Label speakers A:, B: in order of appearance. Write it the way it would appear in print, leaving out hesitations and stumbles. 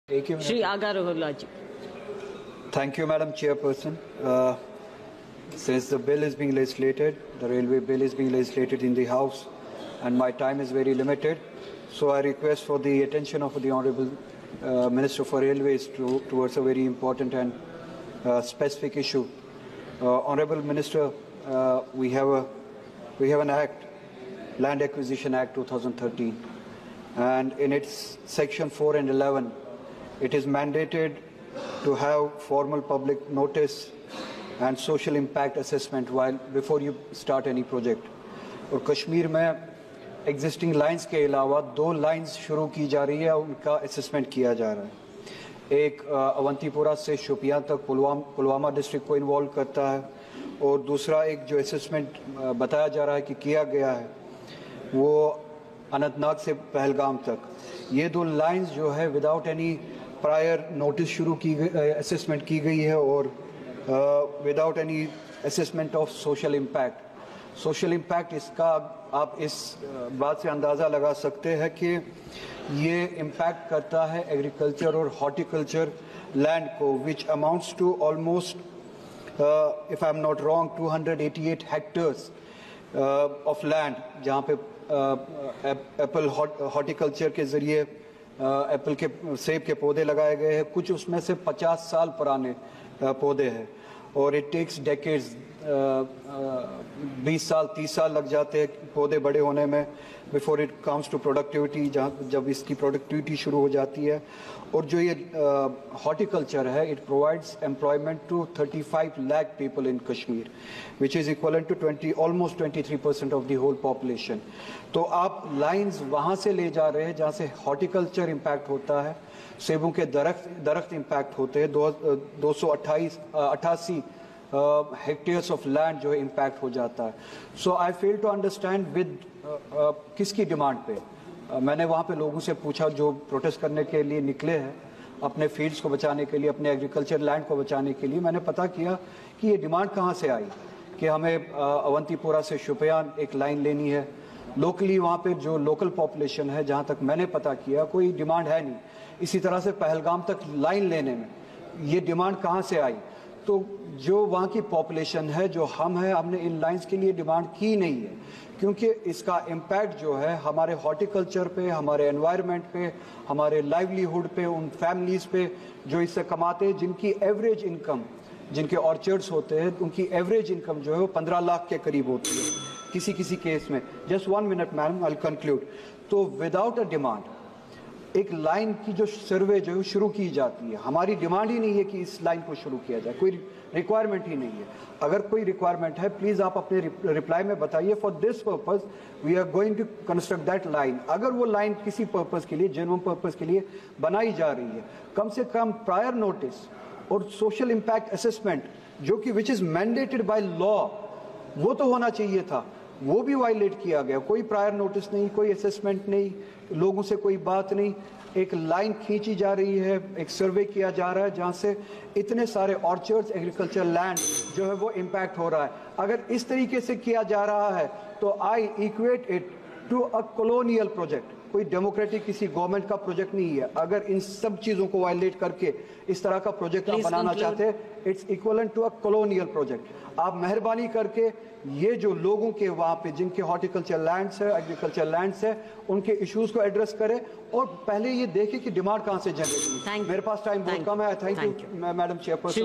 A: Shri Aga Roholaji.
B: Thank you, Madam Chairperson. Since the bill is being legislated, the railway bill is being legislated in the House, and my time is very limited, so I request for the attention of the Honourable Minister for Railways towards a very important and specific issue. Honourable Minister, we have an Act, Land Acquisition Act 2013, and in its Section 4 and 11, it is mandated to have formal public notice and social impact assessment before you start any project. और कश्मीर में existing lines के अलावा 2 lines शुरू की जा रही है, उनका assessment किया जा रहा है. एक अवंतीपुरा से शोपियां तक पुलवामा डिस्ट्रिक्ट को इन्वॉल्व करता है, और दूसरा एक जो assessment बताया जा रहा है कि किया गया है वो अनंतनाग से पहलगाम तक. ये 2 लाइंस जो है विदाउट एनी प्रायर नोटिस शुरू की गई, असेसमेंट की गई है, और without any assessment of social impact. Social impact इसका आप इस बात से अंदाज़ा लगा सकते हैं कि ये इम्पैक्ट करता है एग्रीकल्चर और हॉर्टिकल्चर लैंड को, which amounts to almost, if I am not wrong, 288 hectares of land, जहाँ पे एप्पल हॉर्टिकल्चर के ज़रिए एप्पल के सेब के पौधे लगाए गए हैं. कुछ उसमें से 50 साल पुराने पौधे हैं, और इट टेक्स डेकेड्स, 20 साल 30 साल लग जाते हैं पौधे बड़े होने में before it comes to productivity, जब इसकी प्रोडक्टिविटी शुरू हो जाती है. और जो ये हॉर्टिकल्चर है, it provides employment to 35 lakh people in Kashmir, which is equivalent to almost 23% of the whole population. तो आप लाइंस वहाँ से ले जा रहे हैं जहाँ से हॉर्टिकल्चर इम्पैक्ट होता है, सेबों के दरख्त इम्पैक्ट होते हैं. 288 हेक्टेयर्स ऑफ लैंड जो है इम्पैक्ट हो जाता है. सो आई फेल टू अंडरस्टैंड विद किसकी डिमांड पे. मैंने वहाँ पे लोगों से पूछा जो प्रोटेस्ट करने के लिए निकले हैं, अपने फील्ड्स को बचाने के लिए, अपने एग्रीकल्चर लैंड को बचाने के लिए. मैंने पता किया कि ये डिमांड कहाँ से आई कि हमें अवंतीपुरा से शोपियान एक लाइन लेनी है. लोकली वहाँ पे जो लोकल पॉपुलेशन है, जहाँ तक मैंने पता किया, कोई डिमांड है नहीं. इसी तरह से पहलगाम तक लाइन लेने में ये डिमांड कहाँ से आई? तो जो वहाँ की पॉपुलेशन है, जो हमने इन लाइंस के लिए डिमांड की नहीं है, क्योंकि इसका इम्पैक्ट जो है हमारे हॉर्टिकल्चर पे, हमारे एनवायरनमेंट पे, हमारे लाइवलीहुड पे, उन फैमिलीज़ पे जो इससे कमाते हैं, जिनकी एवरेज इनकम, जिनके ऑर्चर्ड्स होते हैं, उनकी एवरेज इनकम जो है वो 15 लाख के करीब होती है किसी केस में. Just 1 minute madam, I conclude. तो विदाउट अ डिमांड एक लाइन की जो सर्वे जो है शुरू की जाती है, हमारी डिमांड ही नहीं है कि इस लाइन को शुरू किया जाए, कोई रिक्वायरमेंट ही नहीं है. अगर कोई रिक्वायरमेंट है, प्लीज़ आप अपने रिप्लाई में बताइए. For this purpose we are going to construct that line. अगर वो लाइन किसी पर्पस के लिए, जेन्युइन पर्पस के लिए बनाई जा रही है, कम से कम प्रायर नोटिस और सोशल इम्पैक्ट असेसमेंट, जो कि which is mandated by law, वो तो होना चाहिए था. वो भी वायलेट किया गया. कोई प्रायर नोटिस नहीं, कोई असेसमेंट नहीं, लोगों से कोई बात नहीं. एक लाइन खींची जा रही है, एक सर्वे किया जा रहा है जहाँ से इतने सारे ऑर्चर्ड्स, एग्रीकल्चर लैंड जो है वो इम्पैक्ट हो रहा है. अगर इस तरीके से किया जा रहा है तो I equate it to a colonial project. कोई डेमोक्रेटिक किसी गवर्नमेंट का प्रोजेक्ट नहीं है. अगर इन सब चीज़ों को वायलेट करके इस तरह का प्रोजेक्ट आप बनाना चाहते हैं, it's equivalent to a colonial project. आप मेहरबानी करके ये जो लोगों के वहाँ पे जिनके हॉर्टिकल्चर लैंड्स है, एग्रीकल्चर लैंड्स है, उनके इश्यूज को एड्रेस करें, और पहले ये देखें कि डिमांड कहाँ से जनरेट हुई. मेरे पास टाइम बहुत कम है. Thank you madam chairperson.